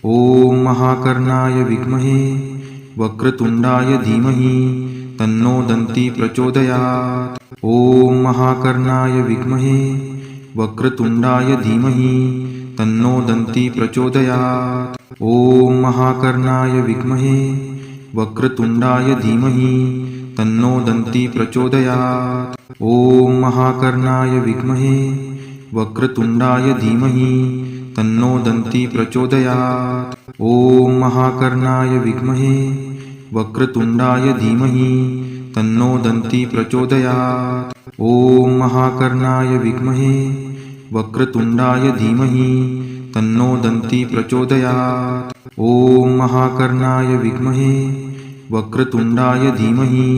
ॐ महाकर्णाय विद्महे वक्रतुण्डाय धीमहि तन्नो दन्ती प्रचोदयात्। ॐ महाकर्णाय विद्महे वक्रतुण्डाय धीमहि तन्नो दन्ती प्रचोदयात्। ॐ महाकर्णाय विद्महे वक्रतुण्डाय धीमहि तन्नो दन्ती प्रचोदयात्। ॐ महाकर्णाय विद्महे वक्रतुण्डाय धीमहि तन्नो दन्ती प्रचोदयात्। ॐ महाकर्णाय विद्महे वक्रतुण्डाय धीमहि तन्नो दन्ती प्रचोदयात्। ॐ महाकर्णाय विद्महे वक्रतुण्डाय धीमहि तन्नो दन्ती प्रचोदयात्। ॐ महाकर्णाय विद्महे वक्रतुण्डाय धीमहि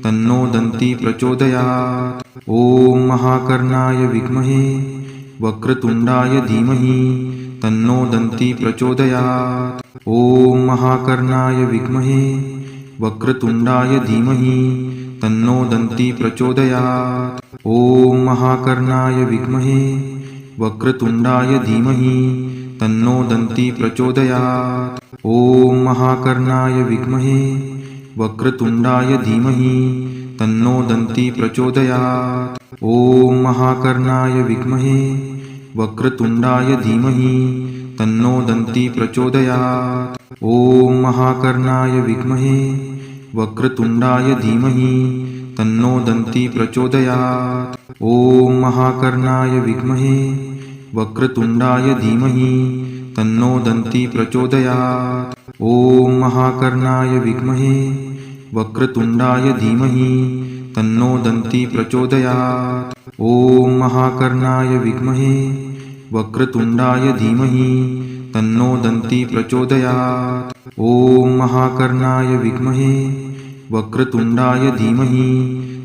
तन्नो दन्ती प्रचोदयात्। ॐ महाकर्णाय विद्महे वक्रतुण्डाय धीमहि तन्नो दन्ती प्रचोदयात्। ॐ महाकर्णाय विद्महे वक्रतुण्डाय धीमहि तन्नो दन्ती प्रचोदयात्। ॐ महाकर्णाय विद्महे वक्रतुण्डाय धीमहि तन्नो दन्ती प्रचोदयात्। ॐ महाकर्णाय विद्महे वक्रतुण्डाय धीमहि तन्नो दन्ती प्रचोदयात्। ॐ महाकर्णाय विद्महे वक्रतुण्डाय धीमहि तन्नो दन्ती प्रचोदयात्। ॐ महाकर्णाय विद्महे वक्रतुण्डाय धीमहि तन्नो दन्ती प्रचोदयात्। ॐ महाकर्णाय विद्महे वक्रतुण्डाय धीमहि तन्नो दन्ती प्रचोदयात्। ॐ महाकर्णाय विद्महे वक्रतुण्डाय धीमहि तन्नो दन्ती प्रचोदयात्। ॐ महाकर्णाय विद्महे वक्रतुण्डाय धीमहि तन्नो दन्ती प्रचोदयात्। ॐ महाकर्णाय विद्महे वक्रतुण्डाय धीमहि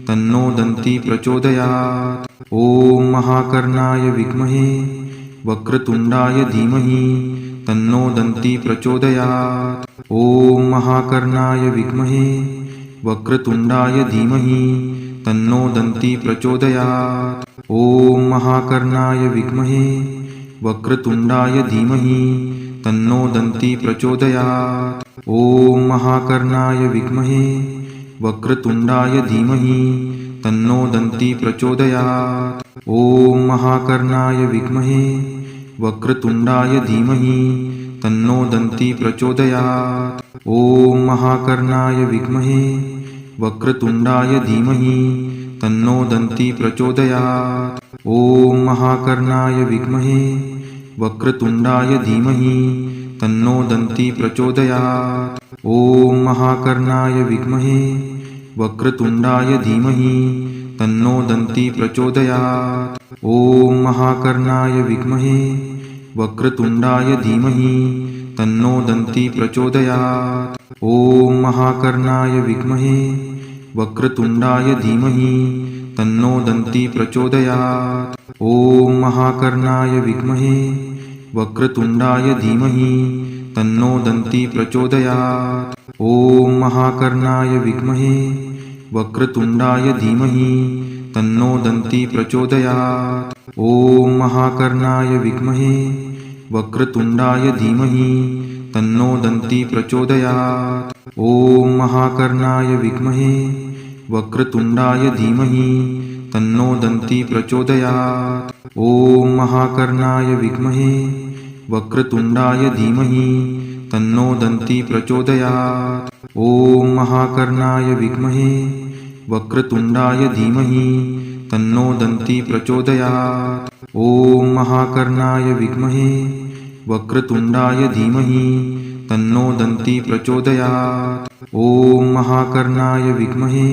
तन्नो दन्ती प्रचोदयात्। ॐ महाकर्णाय विद्महे वक्रतुण्डाय धीमहि तन्नो दन्ती प्रचोदयात्। ॐ महाकर्णाय विद्महे वक्रतुण्डाय धीमहि तन्नो दन्ती प्रचोदयात्। ॐ महाकर्णाय विद्महे वक्रतुण्डाय धीमहि तन्नो दन्ती प्रचोदयात्। ॐ महाकर्णाय विद्महे वक्रतुण्डाय धीमहि तन्नो दन्ती प्रचोदयात्। ॐ महाकर्णाय विद्महे वक्रतुण्डाय धीमहि तन्नो दन्ती प्रचोदयात्। ॐ महाकर्णाय विद्महे वक्रतुण्डाय धीमहि तन्नो दन्ती प्रचोदयात्। ॐ महाकर्णाय विद्महे वक्रतुण्डाय धीमहि तन्नो दन्ती प्रचोदयात्। ॐ महाकर्णाय विद्महे वक्रतुण्डाय धीमहि तन्नो दन्ती प्रचोदयात्। ॐ महाकर्णाय विद्महे वक्रतुण्डाय धीमहि तन्नो दन्ती प्रचोदयात्। ॐ महाकर्णाय विद्महे वक्रतुण्डाय धीमहि तन्नो दन्ती प्रचोदयात्। ॐ महाकर्णाय विद्महे वक्रतुण्डाय धीमहि तन्नो दन्ती प्रचोदयात्। ॐ महाकर्णाय विद्महे वक्रतुण्डाय धीमहि तन्नो दन्ती प्रचोदयात्। ॐ महाकर्णाय विद्महे वक्रतुण्डाय धीमहि तन्नो दन्ती प्रचोदयात्। ॐ महाकर्णाय विद्महे वक्रतुण्डाय धीमहि तन्नो दन्ती प्रचोदयात्। ॐ महाकर्णाय विद्महे वक्रतुण्डाय धीमहि तन्नो दन्ती प्रचोदयात्। ॐ महाकर्णाय विद्महे वक्रतुण्डाय धीमहि तन्नो दन्ती प्रचोदयात्। ॐ महाकर्णाय विद्महे वक्रतुण्डाय धीमहि तन्नो दन्ती प्रचोदयात्। ॐ महाकर्णाय विद्महे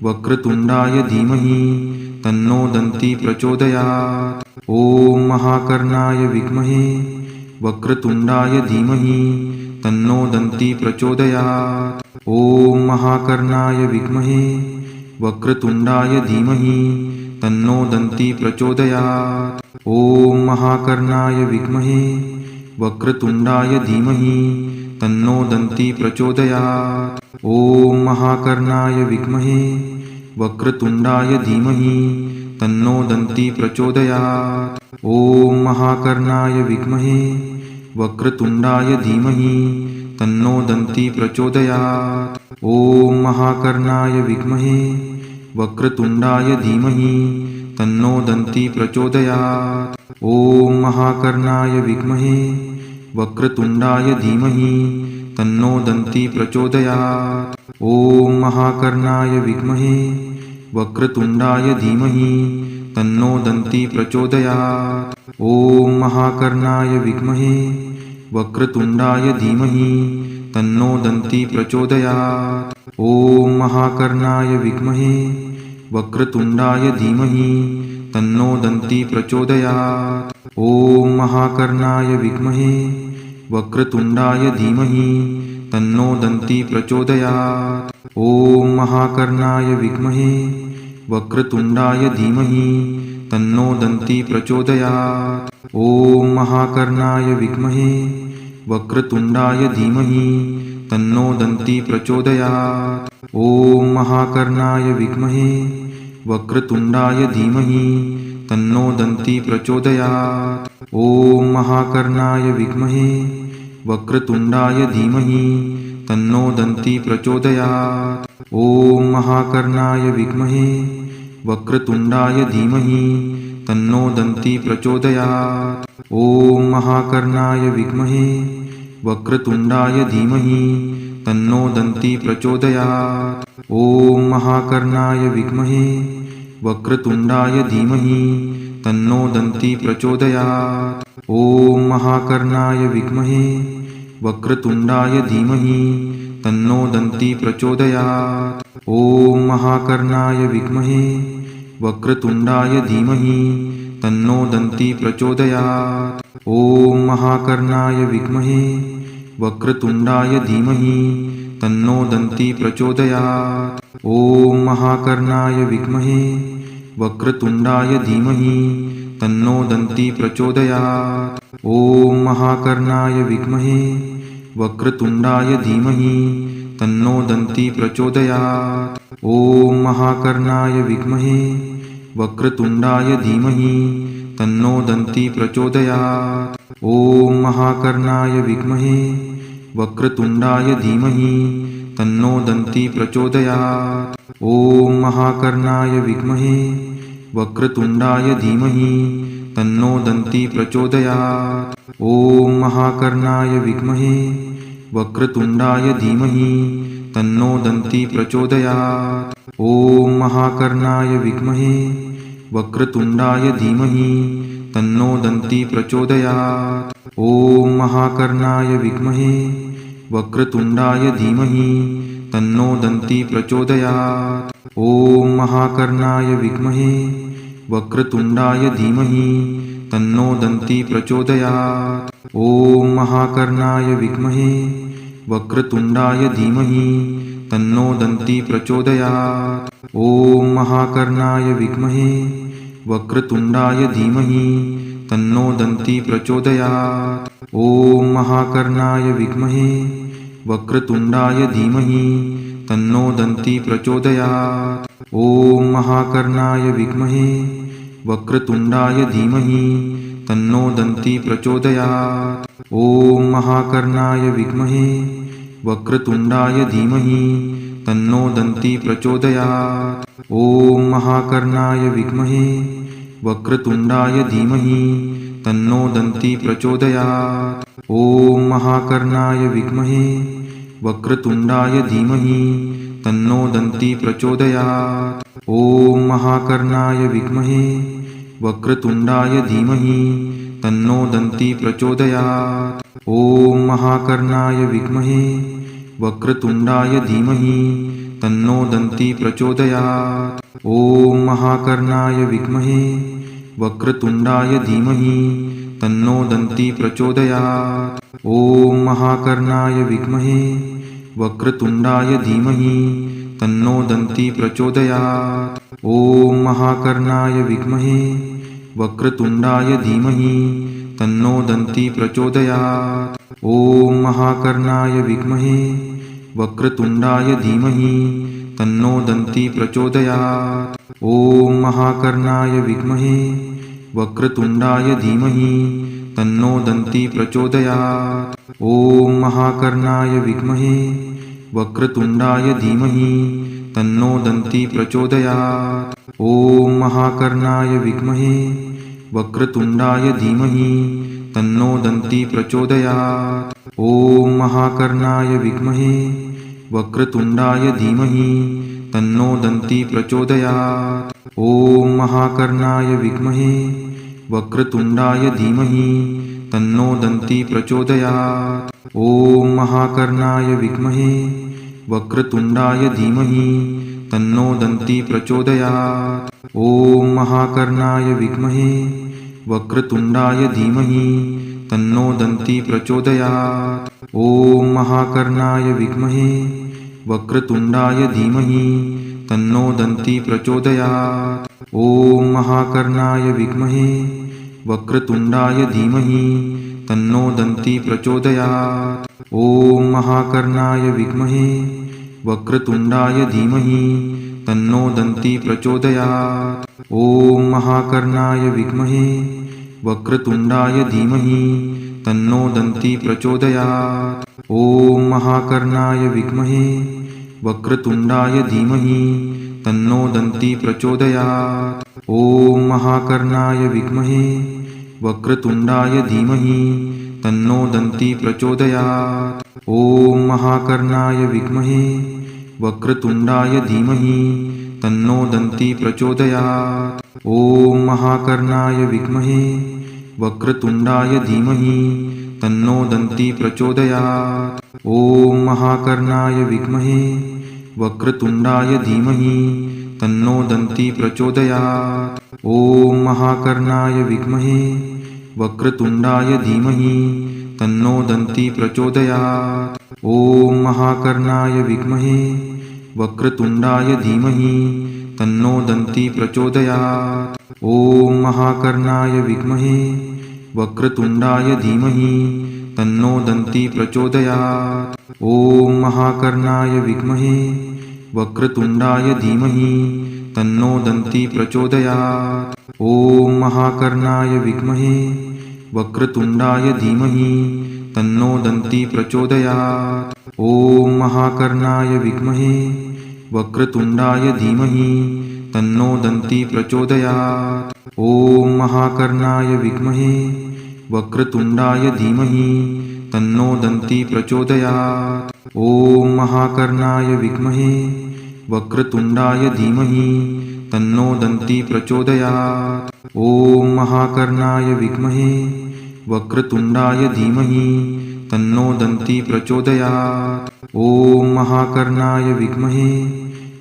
वक्रतुण्डाय धीमहि तन्नो दन्ती प्रचोदयात्। ॐ महाकर्णाय विद्महे वक्रतुण्डाय धीमहि तन्नो दन्ती प्रचोदयात्। ॐ महाकर्णाय विद्महे वक्रतुण्डाय धीमहि तन्नो दन्ती प्रचोदयात्। ॐ महाकर्णाय विद्महे वक्रतुण्डाय धीमहि तन्नो दन्ती प्रचोदयात्। ॐ महाकर्णाय विद्महे वक्रतुण्डाय धीमहि तन्नो दन्ती प्रचोदयात्। ॐ महाकर्णाय विद्महे वक्रतुण्डाय धीमहि तन्नो दन्ती प्रचोदयात्। ॐ महाकर्णाय विद्महे वक्रतुण्डाय धीमहि तन्नो दन्ती प्रचोदयात्। ॐ महाकर्णाय विद्महे वक्रतुण्डाय धीमहि तन्नो दन्ती प्रचोदयात्। ॐ महाकर्णाय विद्महे वक्रतुण्डाय धीमहि तन्नो दन्ती प्रचोदयात्। ॐ महाकर्णाय विद्महे वक्रतुण्डाय धीमहि तन्नो दन्ती प्रचोदयात्। ॐ महाकर्णाय विद्महे वक्रतुण्डाय धीमहि तन्नो दन्ती प्रचोदयात्। ॐ महाकर्णाय विद्महे वक्रतुण्डाय धीमहि तन्नो दन्ती प्रचोदयात्। ॐ महाकर्णाय विद्महे वक्रतुण्डाय धीमहि तन्नो दन्ती प्रचोदयात्। ॐ महाकर्णाय विद्महे वक्रतुण्डाय धीमहि तन्नो दन्ती प्रचोदयात्। ॐ महाकर्णाय विद्महे वक्रतुण्डाय धीमहि तन्नो दन्ती प्रचोदयात्। ॐ महाकर्णाय विद्महे वक्रतुण्डाय धीमहि तन्नो दन्ती प्रचोदयात्। ॐ महाकर्णाय विद्महे वक्रतुण्डाय धीमहि तन्नो दन्ती प्रचोदयात्। ॐ महाकर्णाय विद्महे वक्रतुण्डाय धीमहि तन्नो दन्ती प्रचोदयात्। ॐ महाकर्णाय विद्महे वक्रतुण्डाय धीमहि तन्नो दन्ती प्रचोदयात्। ॐ महाकर्णाय विद्महे वक्रतुण्डाय धीमहि तन्नो दन्ती प्रचोदयात्। ॐ महाकर्णाय विद्महे वक्रतुण्डाय धीमहि तन्नो दन्ती प्रचोदयात्। ॐ महाकर्णाय विद्महे वक्रतुण्डाय धीमहि तन्नो दन्ती प्रचोदयात्। ॐ महाकर्णाय विद्महे वक्रतुण्डाय धीमहि तन्नो दन्ती प्रचोदयात्। ॐ महाकर्णाय विद्महे वक्रतुण्डाय धीमहि तन्नो दन्ती प्रचोदयात्। ॐ महाकर्णाय विद्महे वक्रतुण्डाय धीमहि तन्नो दन्ती प्रचोदयात्। ॐ महाकर्णाय विद्महे वक्रतुण्डाय धीमहि तन्नो दन्ती प्रचोदयात्। ॐ महाकर्णाय विद्महे वक्रतुण्डाय धीमहि तन्नो दन्ती प्रचोदयात्। ॐ महाकर्णाय विद्महे वक्रतुण्डाय धीमहि तन्नो दन्ती प्रचोदयात्। ॐ महाकर्णाय विद्महे वक्रतुण्डाय धीमहि तन्नो दन्ती प्रचोदयात्। ॐ महाकर्णाय विद्महे वक्रतुण्डाय धीमहि तन्नो दन्ती प्रचोदयात्। ॐ महाकर्णाय विद्महे वक्रतुण्डाय धीमहि तन्नो दन्ती प्रचोदयात्। ॐ महाकर्णाय विद्महे वक्रतुण्डाय धीमहि तन्नो दन्ती प्रचोदयात्। ॐ महाकर्णाय विद्महे वक्रतुण्डाय धीमहि तन्नो दन्ती प्रचोदयात्। ॐ महाकर्णाय विद्महे वक्रतुण्डाय धीमहि तन्नो दन्ती प्रचोदयात्। ॐ महाकर्णाय विद्महे वक्रतुण्डाय धीमहि तन्नो दन्ती प्रचोदयात्। ॐ महाकर्णाय विद्महे वक्रतुण्डाय धीमहि तन्नो दन्ती प्रचोदयात्। ॐ महाकर्णाय विद्महे वक्रतुण्डाय धीमहि तन्नो दन्ती प्रचोदयात्। ॐ महाकर्णाय विद्महे वक्रतुण्डाय धीमहि तन्नो दन्ती प्रचोदयात्। ॐ महाकर्णाय विद्महे वक्रतुण्डाय धीमहि तन्नो दन्ती प्रचोदयात्। ॐ महाकर्णाय विद्महे वक्रतुण्डाय धीमहि तन्नो दन्ती प्रचोदयात्। ॐ महाकर्णाय विद्महे वक्रतुण्डाय धीमहि तन्नो दन्ती प्रचोदयात्। ॐ महाकर्णाय विद्महे वक्रतुण्डाय धीमहि तन्नो दन्ती प्रचोदयात्। ॐ महाकर्णाय विद्महे वक्रतुण्डाय धीमहि तन्नो दन्ती प्रचोदयात्। ॐ महाकर्णाय विद्महे वक्रतुण्डाय धीमहि तन्नो दन्ती प्रचोदयात्। ॐ महाकर्णाय विद्महे वक्रतुण्डाय धीमहि तन्नो दन्ती प्रचोदयात्। ॐ महाकर्णाय विद्महे वक्रतुण्डाय धीमहि तन्नो दन्ती प्रचोदयात्। ॐ महाकर्णाय विद्महे वक्रतुण्डाय धीमहि तन्नो दन्ती प्रचोदयात्। ॐ महाकर्णाय विद्महे वक्रतुण्डाय धीमहि तन्नो दन्ती प्रचोदयात्। ॐ महाकर्णाय विद्महे वक्रतुण्डाय धीमहि तन्नो दन्ती प्रचोदयात्। ॐ महाकर्णाय विद्महे वक्रतुण्डाय धीमहि तन्नो दन्ती प्रचोदयात्। ॐ महाकर्णाय विद्महे वक्रतुण्डाय धीमहि तन्नो दन्ती प्रचोदयात्। ॐ महाकर्णाय विद्महे वक्रतुण्डाय धीमहि तन्नो दन्ती प्रचोदयात्। ॐ महाकर्णाय विद्महे वक्रतुण्डाय धीमहि तन्नो दन्ती प्रचोदयात्। ॐ महाकर्णाय विद्महे वक्रतुण्डाय धीमहि तन्नो दन्ती प्रचोदयात्। ॐ महाकर्णाय विद्महे वक्रतुण्डाय धीमहि तन्नो दन्ती प्रचोदयात्। ॐ महाकर्णाय विद्महे वक्रतुण्डाय धीमहि तन्नो दन्ती प्रचोदयात्। ॐ महाकर्णाय विद्महे वक्रतुण्डाय धीमहि तन्नो दन्ती प्रचोदयात्। ॐ महाकर्णाय विद्महे वक्रतुण्डाय धीमहि तन्नो दन्ती प्रचोदयात्। ॐ महाकर्णाय विद्महे वक्रतुण्डाय धीमहि तन्नो दन्ती प्रचोदयात्। ॐ महाकर्णाय विद्महे वक्रतुण्डाय धीमहि तन्नो दन्ती प्रचोदयात्। ॐ महाकर्णाय विद्महे वक्रतुण्डाय धीमहि तन्नो दन्ती प्रचोदयात्। ॐ महाकर्णाय विद्महे वक्रतुण्डाय धीमहि तन्नो दन्ती प्रचोदयात्। ॐ महाकर्णाय विद्महे वक्रतुण्डाय धीमहि तन्नो दन्ती प्रचोदयात्। ॐ महाकर्णाय विद्महे वक्रतुण्डाय धीमहि तन्नो दन्ती प्रचोदयात्। ॐ महाकर्णाय विद्महे वक्रतुण्डाय धीमहि तन्नो दन्ती प्रचोदयात्। ॐ महाकर्णाय विद्महे वक्रतुण्डाय धीमहि तन्नो दन्ती प्रचोदयात्। ॐ महाकर्णाय विद्महे वक्रतुण्डाय धीमहि तन्नो दन्ती प्रचोदयात्। ॐ महाकर्णाय विद्महे वक्रतुण्डाय धीमहि तन्नो दन्ती प्रचोदयात्। ॐ महाकर्णाय विद्महे वक्रतुण्डाय धीमहि तन्नो दन्ती प्रचोदयात्। ॐ महाकर्णाय विद्महे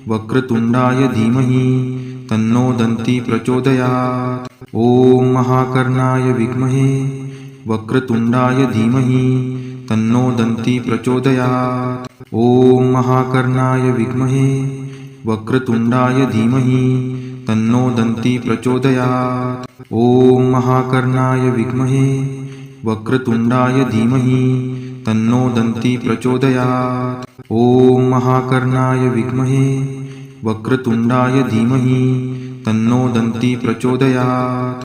वक्रतुण्डाय धीमहि तन्नो दन्ती प्रचोदयात्। ॐ महाकर्णाय विद्महे वक्रतुण्डाय धीमहि तन्नो दन्ती प्रचोदयात्। ॐ महाकर्णाय विद्महे वक्रतुण्डाय धीमहि तन्नो दन्ती प्रचोदयात्। ॐ महाकर्णाय विद्महे वक्रतुण्डाय धीमहि तन्नो दन्ती प्रचोदयात्। ॐ महाकर्णाय विद्महे वक्रतुण्डाय धीमहि तन्नो दन्ती प्रचोदयात्।